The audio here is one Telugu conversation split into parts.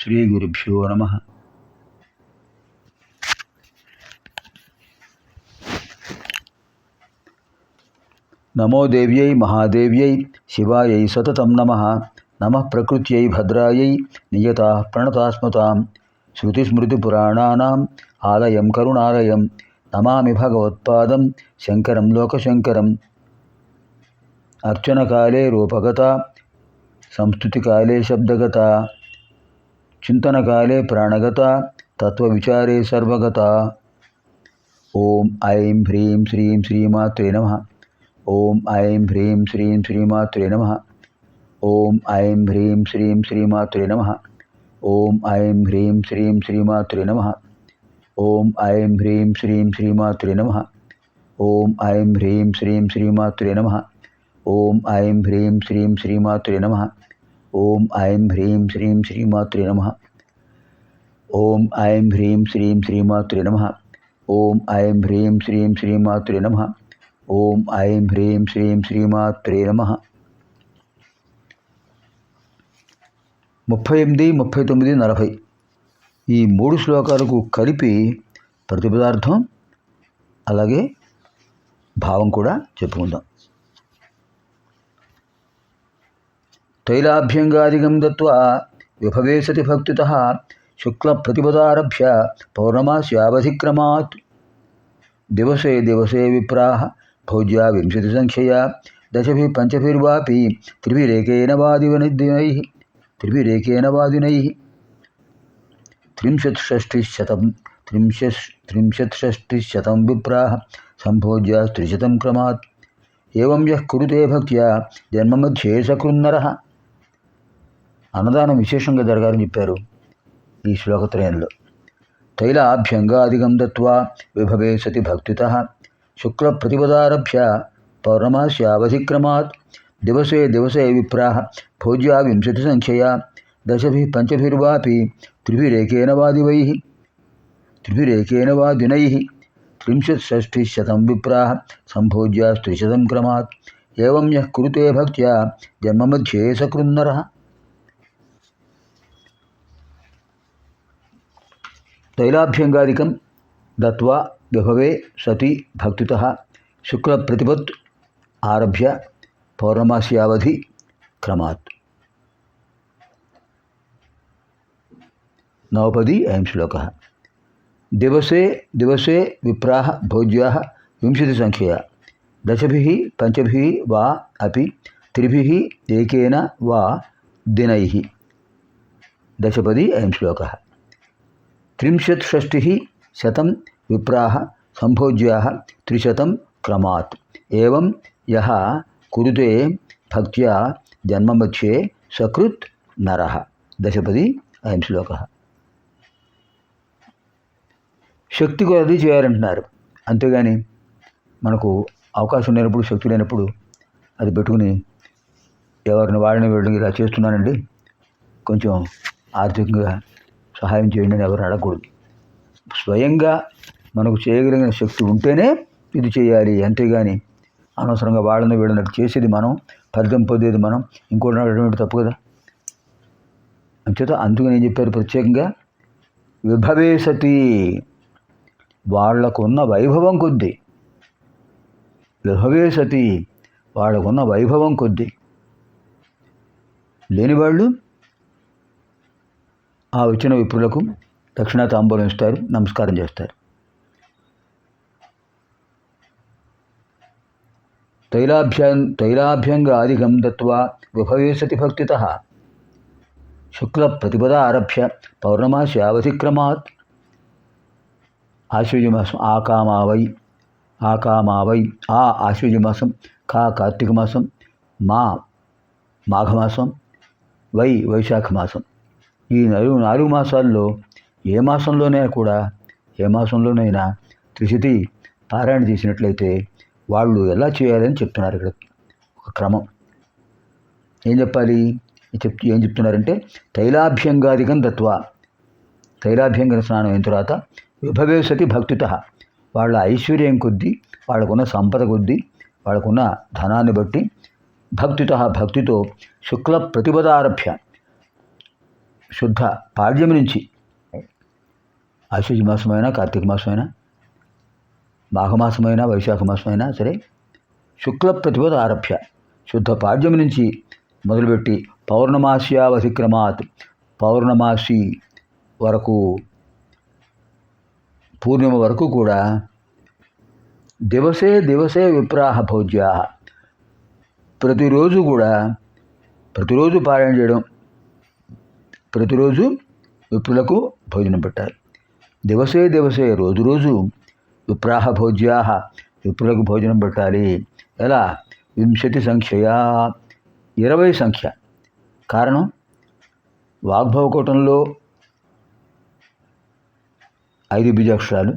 శ్రీగురుభ్యో నమః. నమో దేవ్యై మహాదేవ్యై శివాయై సతతం నమః. నమః ప్రకృత్యై భద్రాయై నియతాః ప్రణతాస్మతాం. శృతిస్మృతిపురాణానాం ఆలయం కరుణాలయం. నమామి భగవత్పాదం శంకరం లోకశంకరం. అర్చనకాలే రూపగత, సంస్తుతికాలే శబ్దగత, చింతనకాలే ప్రాణగత, తత్వవిచారే సర్వగత. ఓం ఐం హ్రీం శ్రీం శ్రీమాత్రే నమః. ఓం ఐం హ్రీం శ్రీం శ్రీమాత్రే నమః. ఓం ఐం హ్రీం శ్రీం శ్రీమాత్రే నమః. ఓం ఐం హ్రీం శ్రీం శ్రీమాత్రే నమః. ఓం ఐం హ్రీం శ్రీం శ్రీమాత్రే నమః. ఓం ఐం హ్రీం శ్రీం శ్రీమాత్రే నమః. ఓం ఐం హ్రీం శ్రీం శ్రీమాత్రే నమః. ఓం ఐం హ్రీం శ్రీం శ్రీమాత్రే నమః. ఓం ఐం హ్రీం శ్రీం శ్రీమాత్రే నమః. ఓం ఐం హ్రీం శ్రీం శ్రీమాత్రే నమః. ఓం ఐం హ్రీం శ్రీం శ్రీమాత్రే నమః. 38, 39, 40 ఈ 3 శ్లోకాలకు కలిపి ప్రతిపదార్థం అలాగే భావం కూడా చెప్పుకుందాం. తైలాభ్యంగాదిగం దత్వా విభవే సతి భక్తితః శుక్ల ప్రతిపదారభ్య పౌర్ణమాస్యావధిక్రమాత్. దివసే దివసే విప్రాః భోజ్యా వింశతి సంఖ్యయా దశభిః పంచభిర్వాపి త్రిభిరేకేన వాదినైః. త్రింశత్షష్టిశతం విప్రాః సంభోజ్య త్రిశతం క్రమాత్. ఏవం యః కురుతే భక్త్యా జన్మమధ్యే సకృన్నరః. అన్నదానం విశేషంగా జరగాలని చెప్పారు ఈ శ్లోకత్రయంలో. తైలాభ్యంగాదిగం దత్వా విభవే సతి భక్తితః శుక్ల ప్రతిపదారభ్య పౌర్ణమాస్యావధిక్రమాత్. దివసే దివసే విప్రాః భోజ్యా వింశతి సంఖ్యయా దశభిః పంచభిర్వాపి త్రిభిరేకేన వాదినైః. త్రింశత్షష్టిశతం విప్రాః సంభోజ్య త్రిశతం క్రమాత్. ఏవం యః కురుతే భక్త్యా జన్మమధ్యే సకృన్నరః. తైలాభ్యంగాదికం దత్వా విభవే సతి భక్తితః శుక్ల ప్రతిపత్ ఆరభ్య పౌర్ణమాస్యావధి క్రమాత్. నవపది అయం శ్లోకः. దివసే దివసే విప్రాః భోజ్యాః వింశతి సంఖ్యయా దశభిః పంచభిః వా అపి త్రిభిః ఏకేన వా దినైః. దశపది అయం శ్లోకः. త్రింశత్షష్టిः శతం విప్రాః సంభోజ్యాః త్రిశతం క్రమాత్. ఏవం యః కురుతే భక్త్యా జన్మమధ్యే సకృత్ నరః. దశపది అయం శ్లోకः. శక్తి కొలది చేయాలంటున్నారు. అంతేగాని మనకు అవకాశం లేనప్పుడు, శక్తి లేనప్పుడు అది పెట్టుకుని ఎవరిని వాడిని వెళ్ళి ఇలా చేస్తున్నానండి, కొంచెం ఆర్థికంగా సహాయం చేయండి అని ఎవరు అడగకూడదు. స్వయంగా మనకు చేయగలిగిన శక్తి ఉంటేనే ఇది చేయాలి. అంతేగాని అనవసరంగా వాళ్ళని వీళ్ళని చేసేది మనం, ఫలితం పొందేది మనం, ఇంకోటి అటువంటి తప్పు కదా. అంచేత అందుకని ఏం చెప్పారు ప్రత్యేకంగా, విభవే సతి వాళ్లకున్న వైభవం కొద్దీ, విభవే సతి వాళ్ళకున్న వైభవం కొద్దీ. లేనివాళ్ళు ఆ వచ్చిన విప్రులకు దక్షిణా తాంబూలం ఇస్తారు, నమస్కారం చేస్తారు. తైలాభ్యంగాదికం దత్వా విభవే సతి భక్తితః శుక్ల ప్రతిపదారభ్య పౌర్ణమాస్యావధిక్రమాత్. ఆశ్వయుజమాసం ఆకామావై ఆ ఆశ్వయుజమాసం, కా కార్తీక మాసం, మా మాఘమాసం, వైశాఖ మాసం. ఈ 4 మాసాల్లో ఏ మాసంలోనైనా త్రిశతి పారాయణ చేసినట్లయితే వాళ్ళు ఎలా చేయాలని చెప్తున్నారు ఇక్కడ ఒక క్రమం. ఏం చెప్పాలి ఏం చెప్తున్నారంటే, తైలాభ్యంగాదికం దత్వా, తైలాభ్యంగన స్నానం అయిన తర్వాత విభవే సతి భక్తితః వాళ్ళ ఐశ్వర్యం కొద్దీ, వాళ్ళకున్న సంపద కొద్దీ, వాళ్ళకున్న ధనాన్ని బట్టి భక్తితో శుక్ల ప్రతిపదారభ్య శుద్ధ పాడ్యమి నుంచి ఆశ్వజ మాసమైనా కార్తీక మాసమైనా మాఘమాసమైనా వైశాఖ మాసమైనా సరే శుక్ల ప్రతిపద ఆరభ్య శుద్ధ పాడ్యమి నుంచి మొదలుపెట్టి పౌర్ణమాస్యావధిక్రమాత్ పౌర్ణమాసి వరకు పూర్ణిమ వరకు కూడా దివసే దివసే విప్రాహ భోజ్యా ప్రతిరోజు కూడా ప్రతిరోజు పారాయణ చేయడం, ప్రతిరోజు విప్రులకు భోజనం పెట్టాలి. దివసే దివసే రోజు రోజు విప్రాహ భోజ్యా విప్రులకు భోజనం పెట్టాలి. ఎలా? 20 సంఖ్యయా 20 సంఖ్య. కారణం వాగ్భవకూటంలో 5 బీజాక్షరాలు,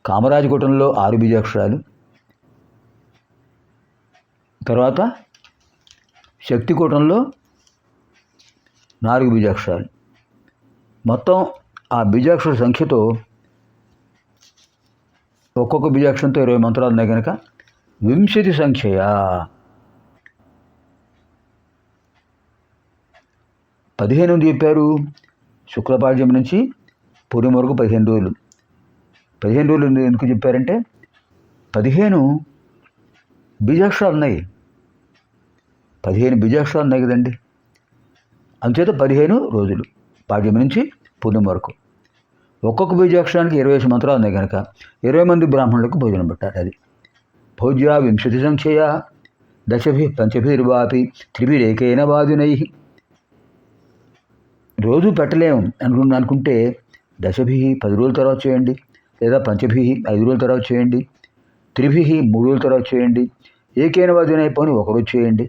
కామరాజకూటంలో 6 బీజాక్షరాలు, తర్వాత శక్తికూటంలో 4 బీజాక్షరాలు. మొత్తం ఆ బీజాక్షర సంఖ్యతో ఒక్కొక్క బీజాక్షరంతో 20 మంత్రాలు ఉన్నాయి కనుక 20 సంఖ్యయా 15 చెప్పారు. శుక్లపాడ్యం నుంచి పూర్ణిమ వరకు 15 రోజులు. 15 రోజులు ఎందుకు చెప్పారంటే 15 బీజాక్షరాలు ఉన్నాయి. 15 బీజాక్షరాలు ఉన్నాయి కదండి. అంచేత 15 రోజులు పాడ్యం నుంచి పూర్ణిమ వరకు. ఒక్కొక్క బీజాక్షరానికి 20 మంత్రాలు ఉన్నాయి కనుక 20 మంది బ్రాహ్మణులకు భోజనం పెట్టాలి. అది భోజ్యా 20 సంఖ్యయా దశభి పంచభిర్వాపి త్రిభిరేకైన వాదునై. రోజు పెట్టలేము అనుకుంటే దశభి 10 రోజుల తర్వాత చేయండి, లేదా పంచభి 5 రోజుల తర్వాత చేయండి, త్రిభి 3 రోజుల తర్వాత చేయండి, ఏకైన వాదునై పోని ఒకరోజు చేయండి.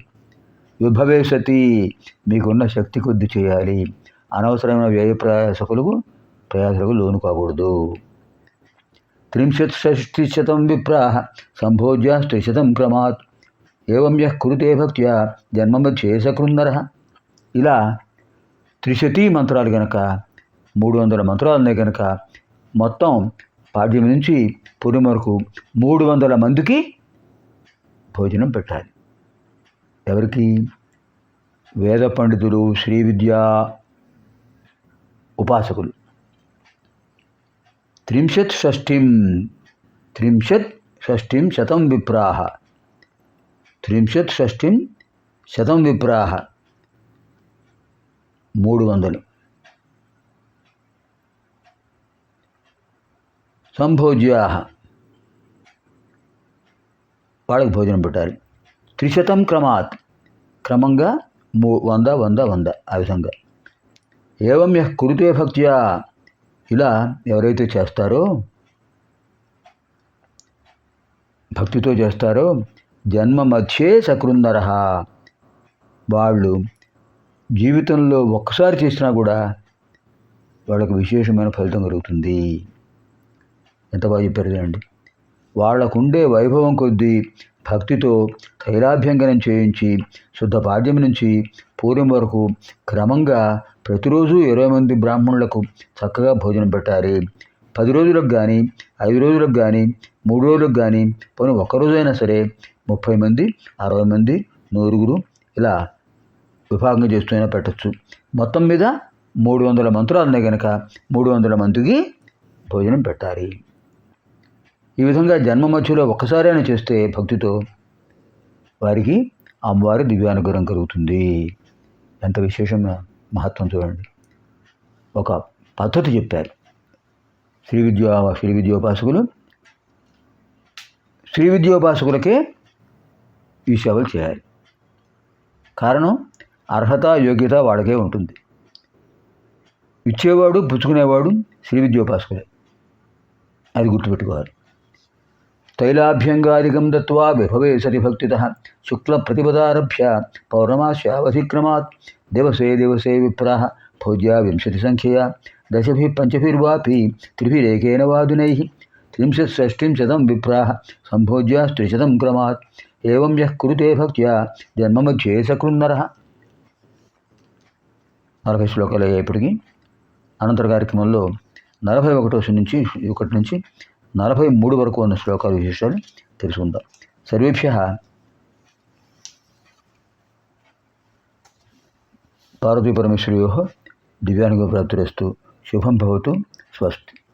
విభవే సతి మీకున్న శక్తి కొద్ది చేయాలి. అనవసరమైన వ్యయ ప్రయాసలకు లోను కాకూడదు. 30 విప్రాహ సంభోజ్య 300 క్రమాత్ ఏవం యః కురుతే భక్త్యా జన్మమధ్యే సకృన్నరః. ఇలా 300 మంత్రాలు కనుక 300 మంత్రాలు ఉన్నాయి కనుక మొత్తం పాడ్యం నుంచి పూర్ణిమ వరకు 300 మందికి భోజనం పెట్టాలి. ఎవరికి? వేద పండితులు, శ్రీ విద్యా ఉపాసకులు. 30 శతం విప్రాహ 30 విప్రాహ 300 సంభోజ్యా వాళ్ళకి భోజనం పెట్టాలి. 300 క్రమాత్ క్రమంగా 100 ఆ విధంగా. ఏవం యః కురుతే భక్త్యా ఇలా ఎవరైతే చేస్తారో, భక్తితో చేస్తారో జన్మ మధ్యే సకృన్నరః వాళ్ళు జీవితంలో ఒక్కసారి చేసినా కూడా వాళ్ళకు విశేషమైన ఫలితం కలుగుతుంది. ఎంత బాగా చెప్పారు కదండి. వాళ్ళకుండే వైభవం కొద్దీ భక్తితో తైలాభ్యంగనం చేయించి శుద్ధ పాడ్యం నుంచి పూర్వం వరకు క్రమంగా ప్రతిరోజు 20 మంది బ్రాహ్మణులకు చక్కగా భోజనం పెట్టాలి. 10 రోజులకు కానీ 5 రోజులకు కానీ 3 రోజులకు కానీ పోనీ ఒక్కరోజైనా సరే 30 మంది 60 మంది 100 ఇలా విభాగంగా చేస్తూనే పెట్టచ్చు. మొత్తం మీద 300 మంత్రాలు ఉన్నాయి కనుక 300 మందికి భోజనం పెట్టాలి. ఈ విధంగా జన్మ మధ్యలో ఒక్కసారైనా చేస్తే భక్తితో వారికి అమ్మవారి దివ్యానుగ్రహం కలుగుతుంది. ఎంత విశేషమైన మహత్వం చూడండి. ఒక పద్ధతి చెప్పారు శ్రీ విద్యోపాసకులు. శ్రీ విద్యోపాసకులకే ఈ సేవలు చేయాలి. కారణం అర్హత యోగ్యత వాడికే ఉంటుంది. ఇచ్చేవాడు పుచ్చుకునేవాడు శ్రీ విద్యోపాసకులే. అది గుర్తుపెట్టుకోవాలి. తైలాభ్యంగాదికం దత్వా విభవే సతి భక్తితః శుక్ల ప్రతిపదారభ్య పౌర్ణమాస్యావధిక్రమాత్ దివసే దివసే విప్రాహ భోజ్యా 20 సంఖ్యయా దశభిః పంచభిర్వాపి త్రిభిరేకేన వాదునైః 30 విప్రాహ సంభోజ్య 300 క్రమాత్ ఏవం యః కురుతే భక్త్యా జన్మమధ్యే సకృన్నరః. 40 శ్లోకాలు అయ్యేప్పటికీ అనంతర కార్యక్రమంలో 41 నుంచి 43 వరకు ఉన్న శ్లోకాల విశేషాలు తెలుసుకుందాం. సర్వేభ్యః పార్వతీ పరమేశ్వర్యోః దివ్యానుగ్రహ ప్రాప్తిరస్తు. శుభం భవతు. స్వస్తి.